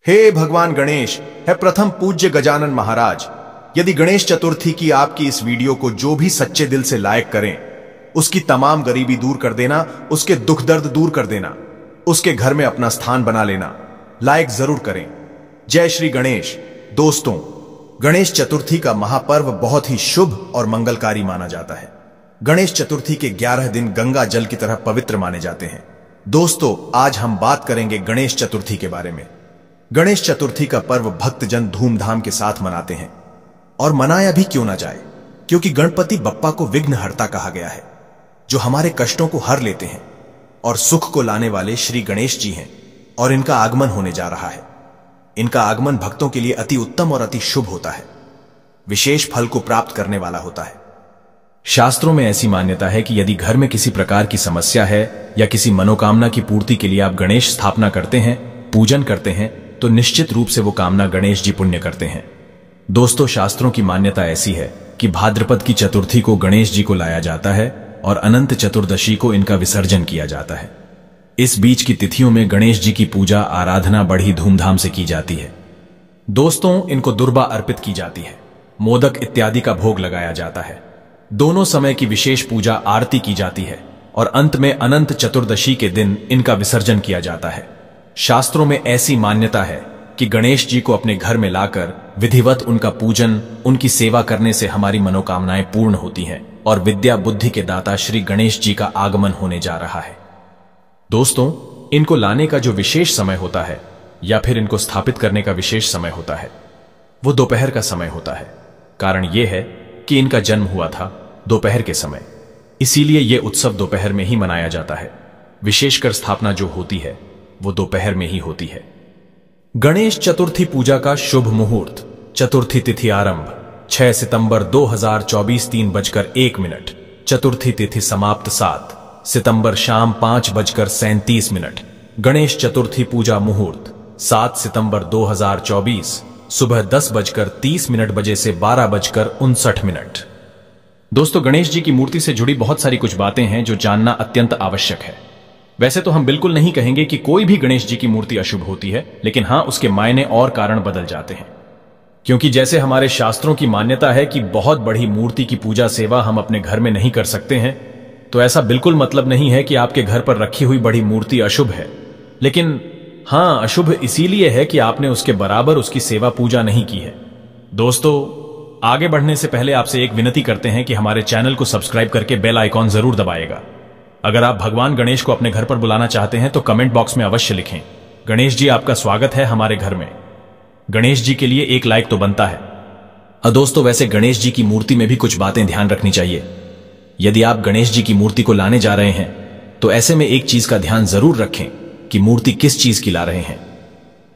हे भगवान गणेश, है प्रथम पूज्य गजानन महाराज, यदि गणेश चतुर्थी की आपकी इस वीडियो को जो भी सच्चे दिल से लाइक करें, उसकी तमाम गरीबी दूर कर देना, उसके दुख दर्द दूर कर देना, उसके घर में अपना स्थान बना लेना। लाइक जरूर करें। जय श्री गणेश। दोस्तों, गणेश चतुर्थी का महापर्व बहुत ही शुभ और मंगलकारी माना जाता है। गणेश चतुर्थी के 11 दिन गंगा जल की तरह पवित्र माने जाते हैं। दोस्तों, आज हम बात करेंगे गणेश चतुर्थी के बारे में। गणेश चतुर्थी का पर्व भक्तजन धूमधाम के साथ मनाते हैं, और मनाया भी क्यों ना जाए, क्योंकि गणपति बप्पा को विघ्नहर्ता कहा गया है, जो हमारे कष्टों को हर लेते हैं और सुख को लाने वाले श्री गणेश जी हैं। और इनका आगमन होने जा रहा है। इनका आगमन भक्तों के लिए अति उत्तम और अति शुभ होता है, विशेष फल को प्राप्त करने वाला होता है। शास्त्रों में ऐसी मान्यता है कि यदि घर में किसी प्रकार की समस्या है या किसी मनोकामना की पूर्ति के लिए आप गणेश स्थापना करते हैं, पूजन करते हैं, तो निश्चित रूप से वो कामना गणेश जी पुण्य करते हैं। दोस्तों, शास्त्रों की मान्यता ऐसी है कि भाद्रपद की चतुर्थी को गणेश जी को लाया जाता है और अनंत चतुर्दशी को इनका विसर्जन किया जाता है। इस बीच की तिथियों में गणेश जी की पूजा आराधना बड़ी धूमधाम से की जाती है। दोस्तों, इनको दुर्बा अर्पित की जाती है, मोदक इत्यादि का भोग लगाया जाता है। दोनों समय की विशेष पूजा आरती की जाती है और अंत में अनंत चतुर्दशी के दिन इनका विसर्जन किया जाता है। शास्त्रों में ऐसी मान्यता है कि गणेश जी को अपने घर में लाकर विधिवत उनका पूजन, उनकी सेवा करने से हमारी मनोकामनाएं पूर्ण होती हैं और विद्या बुद्धि के दाता श्री गणेश जी का आगमन होने जा रहा है। दोस्तों, इनको लाने का जो विशेष समय होता है या फिर इनको स्थापित करने का विशेष समय होता है, वो दोपहर का समय होता है। कारण यह है कि इनका जन्म हुआ था दोपहर के समय, इसीलिए यह उत्सव दोपहर में ही मनाया जाता है। विशेषकर स्थापना जो होती है वो दोपहर में ही होती है। गणेश चतुर्थी पूजा का शुभ मुहूर्त। चतुर्थी तिथि आरंभ 6 सितंबर 2024 3:01। चतुर्थी तिथि समाप्त 7 सितंबर शाम 5:37। गणेश चतुर्थी पूजा मुहूर्त 7 सितंबर 2024 सुबह 10:30 बजे से 12:59। दोस्तों, गणेश जी की मूर्ति से जुड़ी बहुत सारी कुछ बातें हैं जो जानना अत्यंत आवश्यक है। वैसे तो हम बिल्कुल नहीं कहेंगे कि कोई भी गणेश जी की मूर्ति अशुभ होती है, लेकिन हां, उसके मायने और कारण बदल जाते हैं। क्योंकि जैसे हमारे शास्त्रों की मान्यता है कि बहुत बड़ी मूर्ति की पूजा सेवा हम अपने घर में नहीं कर सकते हैं, तो ऐसा बिल्कुल मतलब नहीं है कि आपके घर पर रखी हुई बड़ी मूर्ति अशुभ है। लेकिन हां, अशुभ इसीलिए है कि आपने उसके बराबर उसकी सेवा पूजा नहीं की है। दोस्तों, आगे बढ़ने से पहले आपसे एक विनती करते हैं कि हमारे चैनल को सब्सक्राइब करके बेल आइकॉन जरूर दबाएगा। अगर आप भगवान गणेश को अपने घर पर बुलाना चाहते हैं तो कमेंट बॉक्स में अवश्य लिखें, गणेश जी आपका स्वागत है हमारे घर में। गणेश जी के लिए एक लाइक तो बनता है। दोस्तों, वैसे गणेश जी की मूर्ति में भी कुछ बातें ध्यान रखनी चाहिए। यदि आप गणेश जी की मूर्ति को लाने जा रहे हैं तो ऐसे में एक चीज का ध्यान जरूर रखें कि मूर्ति किस चीज की ला रहे हैं।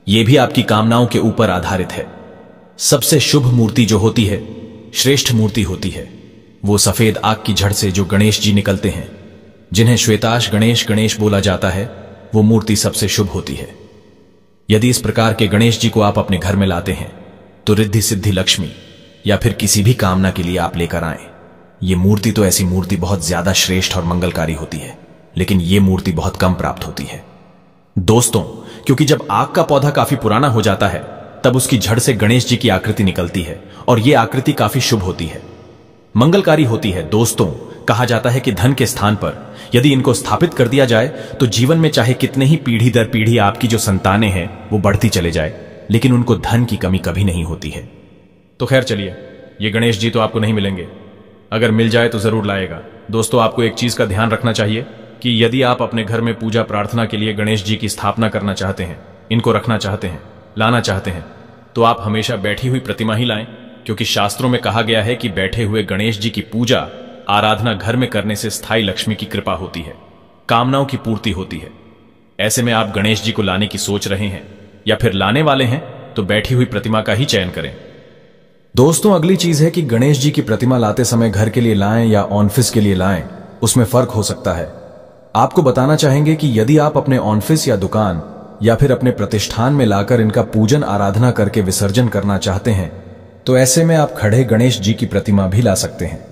यह भी आपकी कामनाओं के ऊपर आधारित है। सबसे शुभ मूर्ति जो होती है, श्रेष्ठ मूर्ति होती है, वो सफेद आग की जड़ से जो गणेश जी निकलते हैं, जिन्हें श्वेताश गणेश गणेश बोला जाता है, वो मूर्ति सबसे शुभ होती है। यदि इस प्रकार के गणेश जी को आप अपने घर में लाते हैं तो रिद्धि सिद्धि लक्ष्मी या फिर किसी भी कामना के लिए आप लेकर आए। ये मूर्ति तो ऐसी मूर्ति बहुत ज्यादा श्रेष्ठ और मंगलकारी होती है, लेकिन ये मूर्ति बहुत कम प्राप्त होती है। दोस्तों, क्योंकि जब आग का पौधा काफी पुराना हो जाता है तब उसकी जड़ से गणेश जी की आकृति निकलती है और यह आकृति काफी शुभ होती है, मंगलकारी होती है। दोस्तों, कहा जाता है कि धन के स्थान पर यदि इनको स्थापित कर दिया जाए तो जीवन में चाहे कितने ही पीढ़ी दर पीढ़ी आपकी जो संतानें हैं वो बढ़ती चले जाए, लेकिन उनको धन की कमी कभी नहीं होती है। तो खैर चलिए, ये गणेश जी तो आपको नहीं मिलेंगे, अगर मिल जाए तो जरूर लाएगा। दोस्तों, आपको एक चीज का ध्यान रखना चाहिए कि यदि आप अपने घर में पूजा प्रार्थना के लिए गणेश जी की स्थापना करना चाहते हैं, इनको रखना चाहते हैं, लाना चाहते हैं, तो आप हमेशा बैठी हुई प्रतिमा ही लाएं, क्योंकि शास्त्रों में कहा गया है कि बैठे हुए गणेश जी की पूजा आराधना घर में करने से स्थायी लक्ष्मी की कृपा होती है, कामनाओं की पूर्ति होती है। ऐसे में आप गणेश जी को लाने की सोच रहे हैं या फिर लाने वाले हैं तो बैठी हुई प्रतिमा का ही चयन करें। दोस्तों, अगली चीज है कि गणेश जी की प्रतिमा लाते समय घर के लिए लाएं या ऑफिस के लिए लाएं, उसमें फर्क हो सकता है। आपको बताना चाहेंगे कि यदि आप अपने ऑफिस या दुकान या फिर अपने प्रतिष्ठान में लाकर इनका पूजन आराधना करके विसर्जन करना चाहते हैं तो ऐसे में आप खड़े गणेश जी की प्रतिमा भी ला सकते हैं।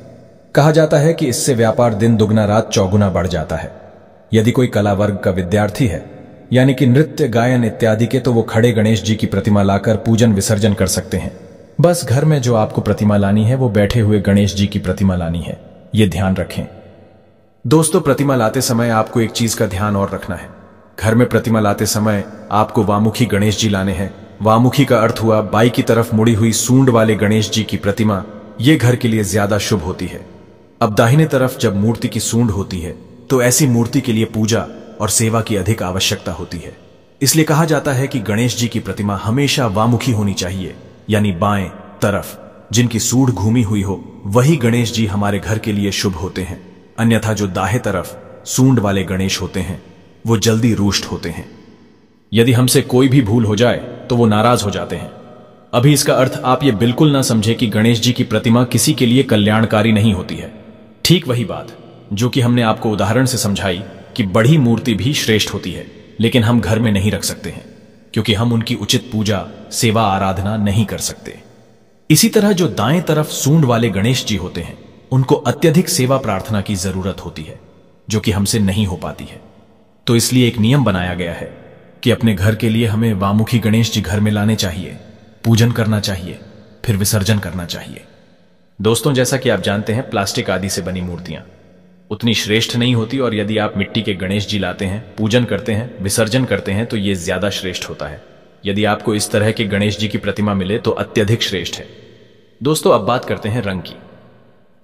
कहा जाता है कि इससे व्यापार दिन दुगना रात चौगुना बढ़ जाता है। यदि कोई कला वर्ग का विद्यार्थी है यानी कि नृत्य गायन इत्यादि के, तो वो खड़े गणेश जी की प्रतिमा लाकर पूजन विसर्जन कर सकते हैं। बस घर में जो आपको प्रतिमा लानी है वो बैठे हुए गणेश जी की प्रतिमा लानी है, ये ध्यान रखें। दोस्तों, प्रतिमा लाते समय आपको एक चीज का ध्यान और रखना है। घर में प्रतिमा लाते समय आपको वामुखी गणेश जी लाने हैं। वामुखी का अर्थ हुआ बाई की तरफ मुड़ी हुई सूंड वाले गणेश जी की प्रतिमा, ये घर के लिए ज्यादा शुभ होती है। अब दाहिने तरफ जब मूर्ति की सूंड होती है तो ऐसी मूर्ति के लिए पूजा और सेवा की अधिक आवश्यकता होती है। इसलिए कहा जाता है कि गणेश जी की प्रतिमा हमेशा वामुखी होनी चाहिए, यानी बाएं तरफ। जिनकी सूंड घूमी हुई हो वही गणेश जी हमारे घर के लिए शुभ होते हैं। अन्यथा जो दाहिने तरफ सूंड वाले गणेश होते हैं वो जल्दी रुष्ट होते हैं। यदि हमसे कोई भी भूल हो जाए तो वो नाराज हो जाते हैं। अभी इसका अर्थ आप ये बिल्कुल ना समझे कि गणेश जी की प्रतिमा किसी के लिए कल्याणकारी नहीं होती है। ठीक वही बात जो कि हमने आपको उदाहरण से समझाई कि बड़ी मूर्ति भी श्रेष्ठ होती है, लेकिन हम घर में नहीं रख सकते हैं क्योंकि हम उनकी उचित पूजा सेवा आराधना नहीं कर सकते। इसी तरह जो दाएं तरफ सूंड वाले गणेश जी होते हैं उनको अत्यधिक सेवा प्रार्थना की जरूरत होती है, जो कि हमसे नहीं हो पाती है। तो इसलिए एक नियम बनाया गया है कि अपने घर के लिए हमें वामुखी गणेश जी घर में लाने चाहिए, पूजन करना चाहिए, फिर विसर्जन करना चाहिए। दोस्तों, जैसा कि आप जानते हैं, प्लास्टिक आदि से बनी मूर्तियां उतनी श्रेष्ठ नहीं होती, और यदि आप मिट्टी के गणेश जी लाते हैं, पूजन करते हैं, विसर्जन करते हैं तो ये ज्यादा श्रेष्ठ होता है। यदि आपको इस तरह के गणेश जी की प्रतिमा मिले तो अत्यधिक श्रेष्ठ है। दोस्तों, अब बात करते हैं रंग की।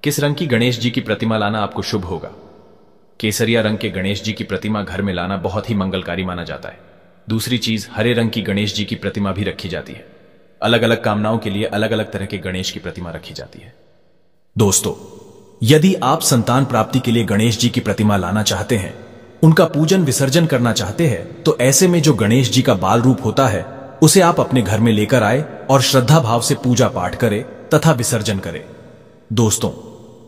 किस रंग की गणेश जी की प्रतिमा लाना आपको शुभ होगा? केसरिया रंग के गणेश जी की प्रतिमा घर में लाना बहुत ही मंगलकारी माना जाता है। दूसरी चीज, हरे रंग की गणेश जी की प्रतिमा भी रखी जाती है। अलग अलग कामनाओं के लिए अलग अलग तरह के गणेश की प्रतिमा रखी जाती है। दोस्तों, यदि आप संतान प्राप्ति के लिए गणेश जी की प्रतिमा लाना चाहते हैं, उनका पूजन विसर्जन करना चाहते हैं, तो ऐसे में जो गणेश जी का बाल रूप होता है उसे आप अपने घर में लेकर आए और श्रद्धा भाव से पूजा पाठ करें तथा विसर्जन करें। दोस्तों,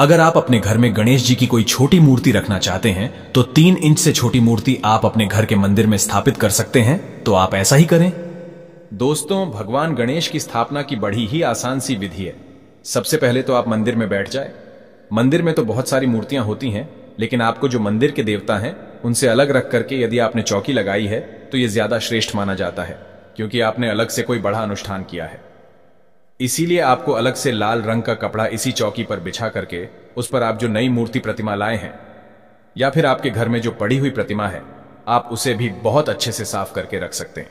अगर आप अपने घर में गणेश जी की कोई छोटी मूर्ति रखना चाहते हैं तो 3 इंच से छोटी मूर्ति आप अपने घर के मंदिर में स्थापित कर सकते हैं, तो आप ऐसा ही करें। दोस्तों, भगवान गणेश की स्थापना की बड़ी ही आसान सी विधि है। सबसे पहले तो आप मंदिर में बैठ जाए। मंदिर में तो बहुत सारी मूर्तियां होती हैं, लेकिन आपको जो मंदिर के देवता हैं उनसे अलग रख करके यदि आपने चौकी लगाई है तो यह ज्यादा श्रेष्ठ माना जाता है, क्योंकि आपने अलग से कोई बड़ा अनुष्ठान किया है। इसीलिए आपको अलग से लाल रंग का कपड़ा इसी चौकी पर बिछा करके उस पर आप जो नई मूर्ति प्रतिमा लाए हैं, या फिर आपके घर में जो पड़ी हुई प्रतिमा है, आप उसे भी बहुत अच्छे से साफ करके रख सकते हैं।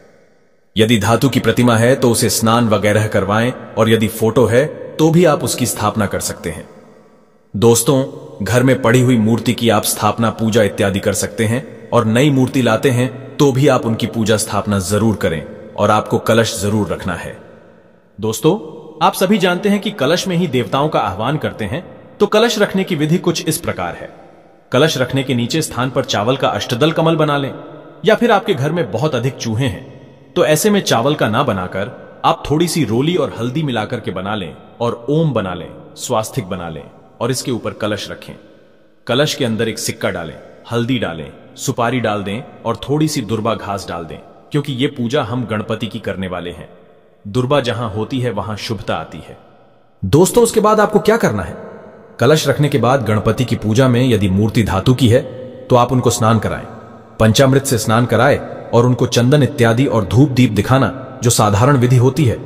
यदि धातु की प्रतिमा है तो उसे स्नान वगैरह करवाएं, और यदि फोटो है तो भी आप उसकी स्थापना कर सकते हैं। दोस्तों, घर में पड़ी हुई मूर्ति की आप स्थापना पूजा इत्यादि कर सकते हैं, और नई मूर्ति लाते हैं तो भी आप उनकी पूजा स्थापना जरूर करें, और आपको कलश जरूर रखना है। दोस्तों, आप सभी जानते हैं कि कलश में ही देवताओं का आह्वान करते हैं, तो कलश रखने की विधि कुछ इस प्रकार है। कलश रखने के नीचे स्थान पर चावल का अष्टदल कमल बना लें, या फिर आपके घर में बहुत अधिक चूहे हैं तो ऐसे में चावल का ना बनाकर आप थोड़ी सी रोली और हल्दी मिलाकर के बना लें, और ओम बना लें, स्वास्तिक बना लें, और इसके ऊपर कलश रखें। कलश के अंदर एक सिक्का डालें, हल्दी डालें, सुपारी डाल दें और थोड़ी सी दुर्बा घास डाल दें, क्योंकि ये पूजा हम गणपति की करने वाले हैं। दुर्बा जहां होती है वहां शुभता आती है। दोस्तों, उसके बाद आपको क्या करना है? कलश रखने के बाद गणपति की पूजा में यदि मूर्ति धातु की है तो आप उनको स्नान कराएं, पंचामृत से स्नान कराएं और उनको चंदन इत्यादि और धूप दीप दिखाना, जो साधारण विधि होती है,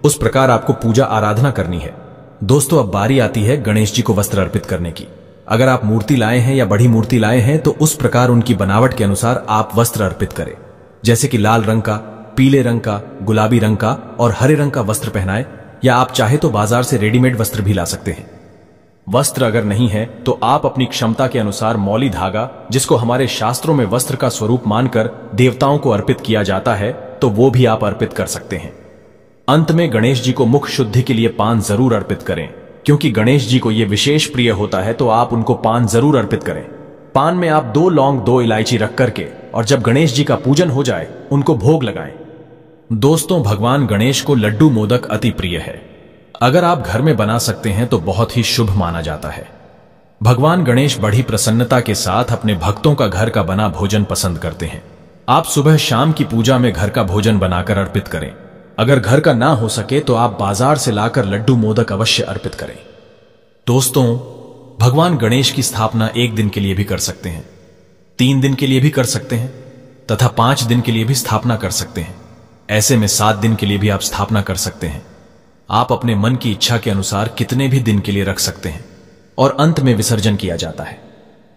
उस प्रकार आपको पूजा आराधना करनी है। दोस्तों, अब बारी आती है गणेश जी को वस्त्र अर्पित करने की। अगर आप मूर्ति लाए हैं या बड़ी मूर्ति लाए हैं तो उस प्रकार उनकी बनावट के अनुसार आप वस्त्र अर्पित करें, जैसे कि लाल रंग का, पीले रंग का, गुलाबी रंग का और हरे रंग का वस्त्र पहनाएं, या आप चाहे तो बाजार से रेडीमेड वस्त्र भी ला सकते हैं। वस्त्र अगर नहीं है तो आप अपनी क्षमता के अनुसार मौली धागा, जिसको हमारे शास्त्रों में वस्त्र का स्वरूप मानकर देवताओं को अर्पित किया जाता है, तो वो भी आप अर्पित कर सकते हैं। अंत में गणेश जी को मुख शुद्धि के लिए पान जरूर अर्पित करें, क्योंकि गणेश जी को यह विशेष प्रिय होता है, तो आप उनको पान जरूर अर्पित करें। पान में आप 2 लौंग 2 इलायची रख करके और जब गणेश जी का पूजन हो जाए उनको भोग लगाएं। दोस्तों, भगवान गणेश को लड्डू मोदक अति प्रिय है। अगर आप घर में बना सकते हैं तो बहुत ही शुभ माना जाता है। भगवान गणेश बड़ी प्रसन्नता के साथ अपने भक्तों का घर का बना भोजन पसंद करते हैं। आप सुबह शाम की पूजा में घर का भोजन बनाकर अर्पित करें। अगर घर का ना हो सके तो आप बाजार से लाकर लड्डू मोदक अवश्य अर्पित करें। दोस्तों, भगवान गणेश की स्थापना 1 दिन के लिए भी कर सकते हैं, 3 दिन के लिए भी कर सकते हैं तथा 5 दिन के लिए भी स्थापना कर सकते हैं। ऐसे में 7 दिन के लिए भी आप स्थापना कर सकते हैं। आप अपने मन की इच्छा के अनुसार कितने भी दिन के लिए रख सकते हैं और अंत में विसर्जन किया जाता है।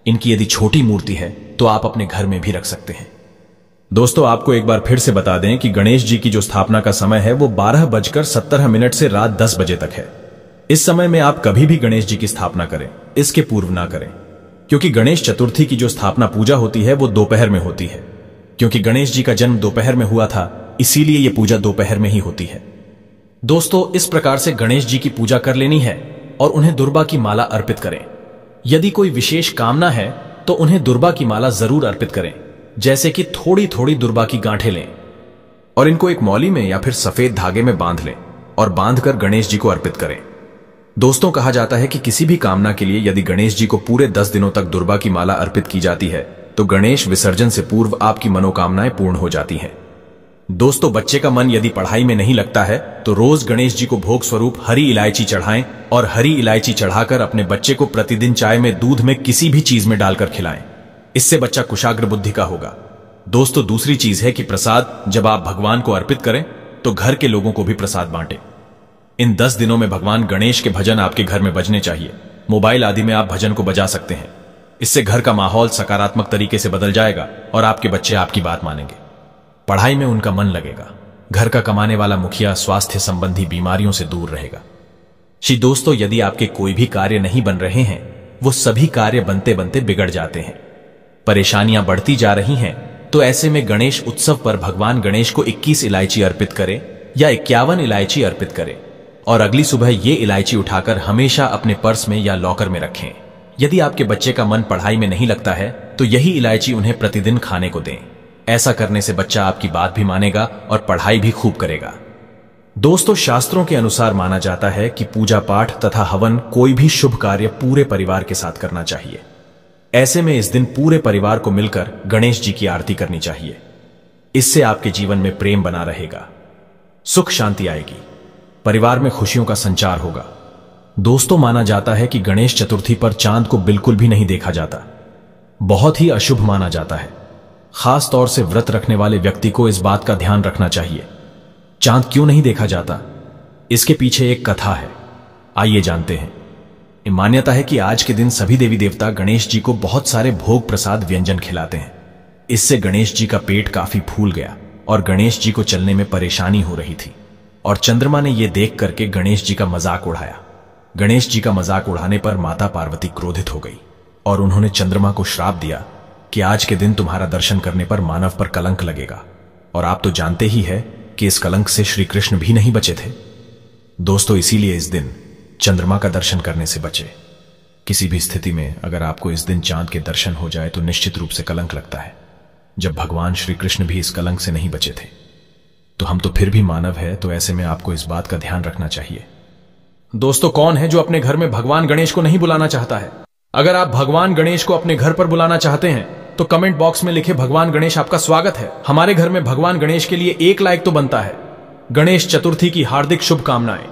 इनकी यदि छोटी मूर्ति है तो आप अपने घर में भी रख सकते हैं। दोस्तों, आपको एक बार फिर से बता दें कि गणेश जी की जो स्थापना का समय है वो 12:17 से रात 10 बजे तक है। इस समय में आप कभी भी गणेश जी की स्थापना करें, इसके पूर्व ना करें, क्योंकि गणेश चतुर्थी की जो स्थापना पूजा होती है वो दोपहर में होती है। क्योंकि गणेश जी का जन्म दोपहर में हुआ था, इसीलिए यह पूजा दोपहर में ही होती है। दोस्तों, इस प्रकार से गणेश जी की पूजा कर लेनी है और उन्हें दुर्बा की माला अर्पित करें। यदि कोई विशेष कामना है तो उन्हें दुर्बा की माला जरूर अर्पित करें, जैसे कि थोड़ी थोड़ी दुर्बा की गांठें लें और इनको एक मौली में या फिर सफेद धागे में बांध लें और बांधकर गणेश जी को अर्पित करें। दोस्तों, कहा जाता है कि किसी भी कामना के लिए यदि गणेश जी को पूरे 10 दिनों तक दुर्बा की माला अर्पित की जाती है तो गणेश विसर्जन से पूर्व आपकी मनोकामनाएं पूर्ण हो जाती हैं। दोस्तों, बच्चे का मन यदि पढ़ाई में नहीं लगता है तो रोज गणेश जी को भोग स्वरूप हरी इलायची चढ़ाएं और हरी इलायची चढ़ाकर अपने बच्चे को प्रतिदिन चाय में, दूध में, किसी भी चीज में डालकर खिलाएं। इससे बच्चा कुशाग्र बुद्धि का होगा। दोस्तों, दूसरी चीज है कि प्रसाद जब आप भगवान को अर्पित करें तो घर के लोगों को भी प्रसाद बांटें। इन 10 दिनों में भगवान गणेश के भजन आपके घर में बजने चाहिए। मोबाइल आदि में आप भजन को बजा सकते हैं। इससे घर का माहौल सकारात्मक तरीके से बदल जाएगा और आपके बच्चे आपकी बात मानेंगे। पढ़ाई में उनका मन लगेगा। घर का कमाने वाला मुखिया स्वास्थ्य संबंधी बीमारियों से दूर रहेगा। जी दोस्तों, यदि आपके कोई भी कार्य नहीं बन रहे हैं, वो सभी कार्य बनते बनते बिगड़ जाते हैं, परेशानियां बढ़ती जा रही हैं, तो ऐसे में गणेश उत्सव पर भगवान गणेश को 21 इलायची अर्पित करें या 51 इलायची अर्पित करें और अगली सुबह ये इलायची उठाकर हमेशा अपने पर्स में या लॉकर में रखें। यदि आपके बच्चे का मन पढ़ाई में नहीं लगता है तो यही इलायची उन्हें प्रतिदिन खाने को दें। ऐसा करने से बच्चा आपकी बात भी मानेगा और पढ़ाई भी खूब करेगा। दोस्तों, शास्त्रों के अनुसार माना जाता है कि पूजा पाठ तथा हवन कोई भी शुभ कार्य पूरे परिवार के साथ करना चाहिए। ऐसे में इस दिन पूरे परिवार को मिलकर गणेश जी की आरती करनी चाहिए। इससे आपके जीवन में प्रेम बना रहेगा, सुख शांति आएगी, परिवार में खुशियों का संचार होगा। दोस्तों, माना जाता है कि गणेश चतुर्थी पर चांद को बिल्कुल भी नहीं देखा जाता, बहुत ही अशुभ माना जाता है। खास तौर से व्रत रखने वाले व्यक्ति को इस बात का ध्यान रखना चाहिए। चांद क्यों नहीं देखा जाता? इसके पीछे एक कथा है, आइए जानते हैं। मान्यता है कि आज के दिन सभी देवी देवता गणेश जी को बहुत सारे भोग प्रसाद व्यंजन खिलाते हैं। इससे गणेश जी का पेट काफी फूल गया और गणेश जी को चलने में परेशानी हो रही थी और चंद्रमा ने यह देख करके गणेश जी का मजाक उड़ाया। गणेश जी का मजाक उड़ाने पर माता पार्वती क्रोधित हो गई और उन्होंने चंद्रमा को श्राप दिया कि आज के दिन तुम्हारा दर्शन करने पर मानव पर कलंक लगेगा। और आप तो जानते ही है कि इस कलंक से श्री कृष्ण भी नहीं बचे थे। दोस्तों, इसीलिए इस दिन चंद्रमा का दर्शन करने से बचे। किसी भी स्थिति में अगर आपको इस दिन चांद के दर्शन हो जाए तो निश्चित रूप से कलंक लगता है। जब भगवान श्री कृष्ण भी इस कलंक से नहीं बचे थे तो हम तो फिर भी मानव है, तो ऐसे में आपको इस बात का ध्यान रखना चाहिए। दोस्तों, कौन है जो अपने घर में भगवान गणेश को नहीं बुलाना चाहता है? अगर आप भगवान गणेश को अपने घर पर बुलाना चाहते हैं तो कमेंट बॉक्स में लिखे भगवान गणेश आपका स्वागत है। हमारे घर में भगवान गणेश के लिए 1 लाइक तो बनता है। गणेश चतुर्थी की हार्दिक शुभकामनाएं।